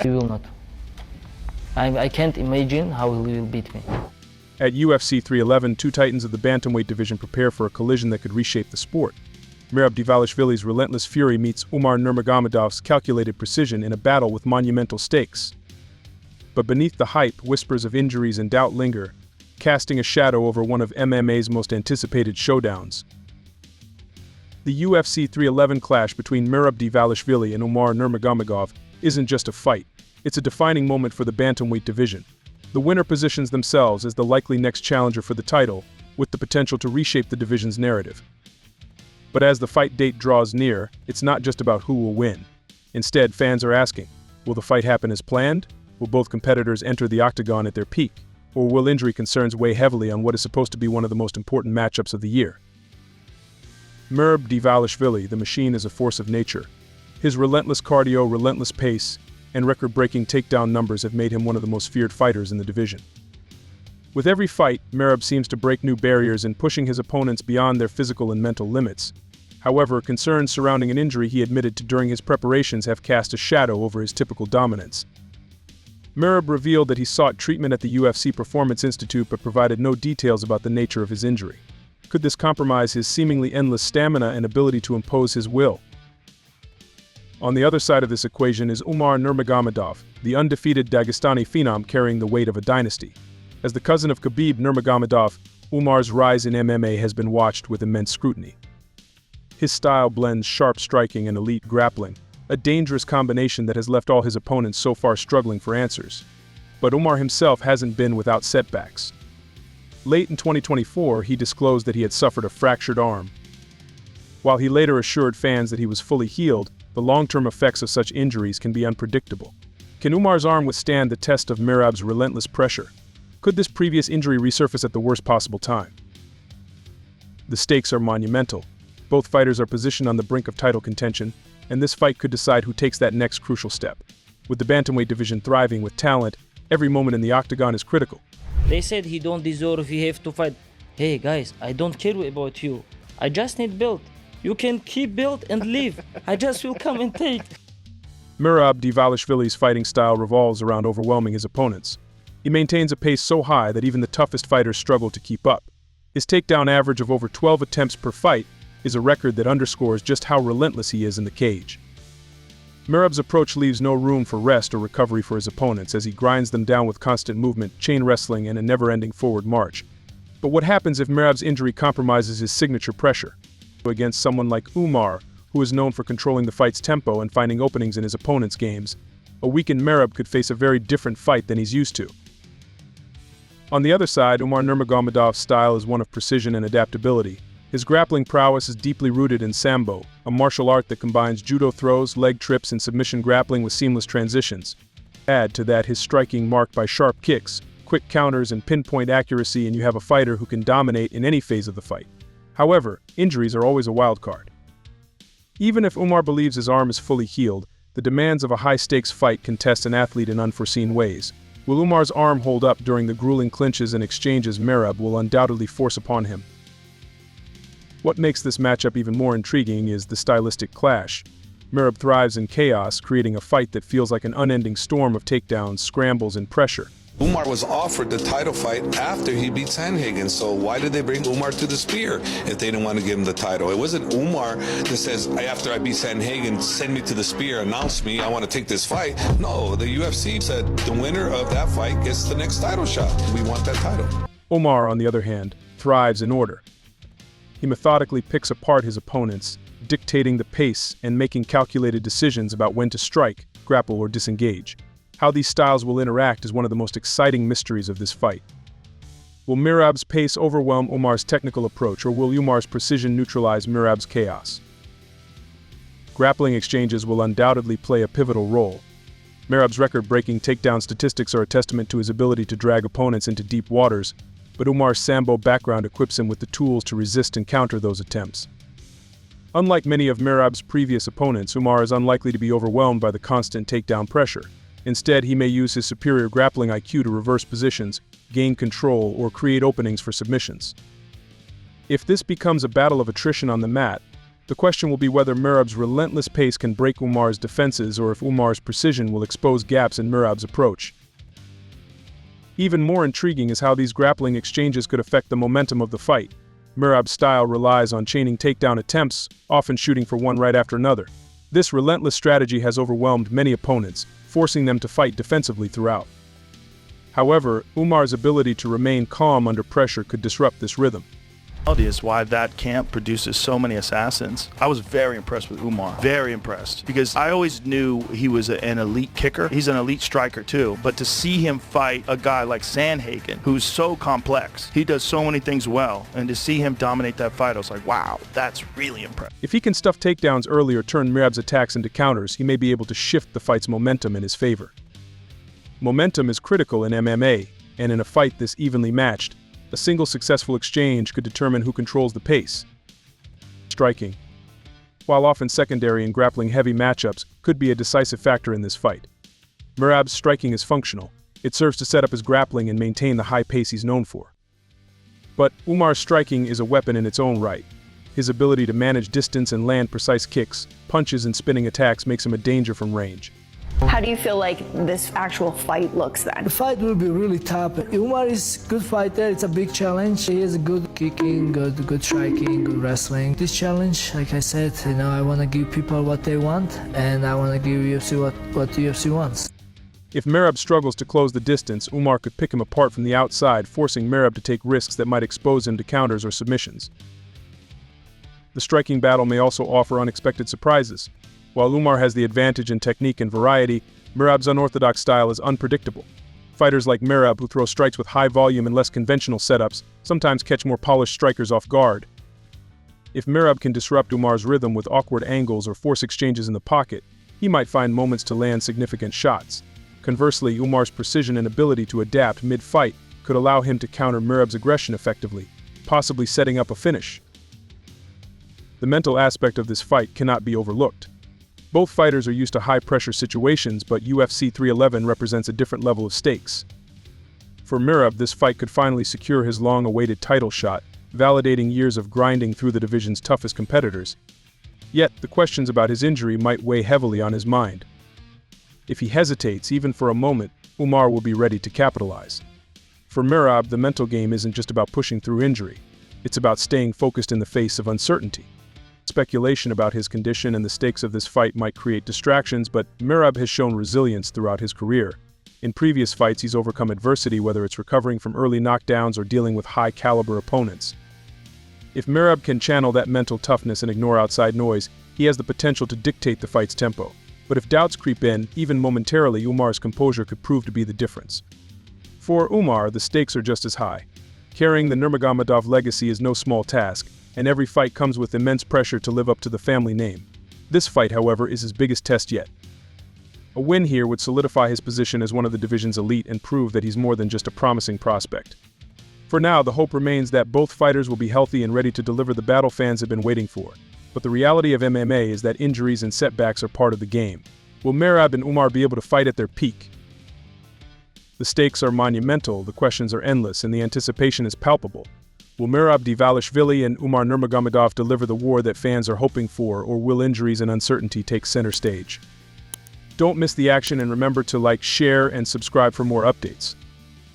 He will not. I can't imagine how he will beat me. At UFC 311, two titans of the bantamweight division prepare for a collision that could reshape the sport. Merab Dvalishvili's relentless fury meets Umar Nurmagomedov's calculated precision in a battle with monumental stakes. But beneath the hype, whispers of injuries and doubt linger, casting a shadow over one of MMA's most anticipated showdowns. The UFC 311 clash between Merab Dvalishvili and Umar Nurmagomedov isn't just a fight, it's a defining moment for the bantamweight division. The winner positions themselves as the likely next challenger for the title, with the potential to reshape the division's narrative. But as the fight date draws near, it's not just about who will win. Instead, fans are asking, will the fight happen as planned? Will both competitors enter the octagon at their peak? Or will injury concerns weigh heavily on what is supposed to be one of the most important matchups of the year? Merab Dvalishvili, the machine, is a force of nature. His relentless cardio, relentless pace, and record-breaking takedown numbers have made him one of the most feared fighters in the division. With every fight, Merab seems to break new barriers in pushing his opponents beyond their physical and mental limits. However, concerns surrounding an injury he admitted to during his preparations have cast a shadow over his typical dominance. Merab revealed that he sought treatment at the UFC Performance Institute but provided no details about the nature of his injury. Could this compromise his seemingly endless stamina and ability to impose his will? On the other side of this equation is Umar Nurmagomedov, the undefeated Dagestani phenom carrying the weight of a dynasty. As the cousin of Khabib Nurmagomedov, Umar's rise in MMA has been watched with immense scrutiny. His style blends sharp striking and elite grappling, a dangerous combination that has left all his opponents so far struggling for answers. But Umar himself hasn't been without setbacks. Late in 2024, he disclosed that he had suffered a fractured arm. While he later assured fans that he was fully healed, the long-term effects of such injuries can be unpredictable. Can Umar's arm withstand the test of Merab's relentless pressure? Could this previous injury resurface at the worst possible time? The stakes are monumental. Both fighters are positioned on the brink of title contention, and this fight could decide who takes that next crucial step. With the bantamweight division thriving with talent, every moment in the octagon is critical. They said he don't deserve, he have to fight. Hey guys, I don't care about you. I just need belt. You can keep belt and leave. I just will come and take. Merab Dvalishvili's fighting style revolves around overwhelming his opponents. He maintains a pace so high that even the toughest fighters struggle to keep up. His takedown average of over 12 attempts per fight is a record that underscores just how relentless he is in the cage. Merab's approach leaves no room for rest or recovery for his opponents as he grinds them down with constant movement, chain wrestling, and a never-ending forward march. But what happens if Merab's injury compromises his signature pressure? Against someone like Umar, who is known for controlling the fight's tempo and finding openings in his opponent's games, a weakened Merab could face a very different fight than he's used to. On the other side, Umar Nurmagomedov's style is one of precision and adaptability. His grappling prowess is deeply rooted in Sambo, a martial art that combines judo throws, leg trips, and submission grappling with seamless transitions. Add to that his striking marked by sharp kicks, quick counters, and pinpoint accuracy, and you have a fighter who can dominate in any phase of the fight. However, injuries are always a wild card. Even if Umar believes his arm is fully healed, the demands of a high-stakes fight can test an athlete in unforeseen ways. Will Umar's arm hold up during the grueling clinches and exchanges Merab will undoubtedly force upon him? What makes this matchup even more intriguing is the stylistic clash. Merab thrives in chaos, creating a fight that feels like an unending storm of takedowns, scrambles, and pressure. Umar was offered the title fight after he beat Sandhagen, so why did they bring Umar to the spear if they didn't want to give him the title? It wasn't Umar that says, after I beat Sandhagen, send me to the spear, announce me, I want to take this fight. No, the UFC said the winner of that fight gets the next title shot. We want that title. Umar, on the other hand, thrives in order. He methodically picks apart his opponents, dictating the pace and making calculated decisions about when to strike, grapple, or disengage. How these styles will interact is one of the most exciting mysteries of this fight. Will Merab's pace overwhelm Umar's technical approach, or will Umar's precision neutralize Merab's chaos? Grappling exchanges will undoubtedly play a pivotal role. Merab's record-breaking takedown statistics are a testament to his ability to drag opponents into deep waters, but Umar's Sambo background equips him with the tools to resist and counter those attempts. Unlike many of Merab's previous opponents, Umar is unlikely to be overwhelmed by the constant takedown pressure. Instead, he may use his superior grappling IQ to reverse positions, gain control, or create openings for submissions. If this becomes a battle of attrition on the mat, The question will be whether Merab's relentless pace can break Umar's defenses or if Umar's precision will expose gaps in Merab's approach. Even more intriguing is how these grappling exchanges could affect the momentum of the fight. Merab's style relies on chaining takedown attempts, often shooting for one right after another. This relentless strategy has overwhelmed many opponents, forcing them to fight defensively throughout. However, Umar's ability to remain calm under pressure could disrupt this rhythm. Is why that camp produces so many assassins. I was very impressed with Umar, very impressed, because I always knew he was an elite kicker. He's an elite striker too, but to see him fight a guy like Sandhagen, who's so complex, he does so many things well, and to see him dominate that fight, I was like, wow, that's really impressive. If he can stuff takedowns early or turn Merab's attacks into counters, he may be able to shift the fight's momentum in his favor. Momentum is critical in MMA, and in a fight this evenly matched, a single successful exchange could determine who controls the pace. Striking, while often secondary in grappling-heavy matchups, could be a decisive factor in this fight. Merab's striking is functional. It serves to set up his grappling and maintain the high pace he's known for. But Umar's striking is a weapon in its own right. His ability to manage distance and land precise kicks, punches, and spinning attacks makes him a danger from range. How do you feel like this actual fight looks then? The fight will be really tough. Umar is a good fighter. It's a big challenge. He has good kicking, good striking, good wrestling. This challenge, like I said, I want to give people what they want, and I want to give UFC what the UFC wants. If Merab struggles to close the distance, Umar could pick him apart from the outside, forcing Merab to take risks that might expose him to counters or submissions. The striking battle may also offer unexpected surprises. While Umar has the advantage in technique and variety, Merab's unorthodox style is unpredictable. Fighters like Merab, who throw strikes with high volume and less conventional setups, sometimes catch more polished strikers off guard. If Merab can disrupt Umar's rhythm with awkward angles or force exchanges in the pocket, he might find moments to land significant shots. Conversely, Umar's precision and ability to adapt mid-fight could allow him to counter Merab's aggression effectively, possibly setting up a finish. The mental aspect of this fight cannot be overlooked. Both fighters are used to high-pressure situations, but UFC 311 represents a different level of stakes. For Merab, this fight could finally secure his long-awaited title shot, validating years of grinding through the division's toughest competitors. Yet, the questions about his injury might weigh heavily on his mind. If he hesitates, even for a moment, Umar will be ready to capitalize. For Merab, the mental game isn't just about pushing through injury. It's about staying focused in the face of uncertainty. Speculation about his condition and the stakes of this fight might create distractions, but Merab has shown resilience throughout his career. In previous fights, he's overcome adversity, whether it's recovering from early knockdowns or dealing with high-caliber opponents. If Merab can channel that mental toughness and ignore outside noise, he has the potential to dictate the fight's tempo. But if doubts creep in, even momentarily, Umar's composure could prove to be the difference. For Umar, the stakes are just as high. Carrying the Nurmagomedov legacy is no small task, and every fight comes with immense pressure to live up to the family name. This fight, however, is his biggest test yet. A win here would solidify his position as one of the division's elite and prove that he's more than just a promising prospect. For now, the hope remains that both fighters will be healthy and ready to deliver the battle fans have been waiting for. But the reality of MMA is that injuries and setbacks are part of the game. Will Merab and Umar be able to fight at their peak? The stakes are monumental, the questions are endless, and the anticipation is palpable. Will Merab Dvalishvili and Umar Nurmagomedov deliver the war that fans are hoping for, or will injuries and uncertainty take center stage? Don't miss the action, and remember to like, share, and subscribe for more updates.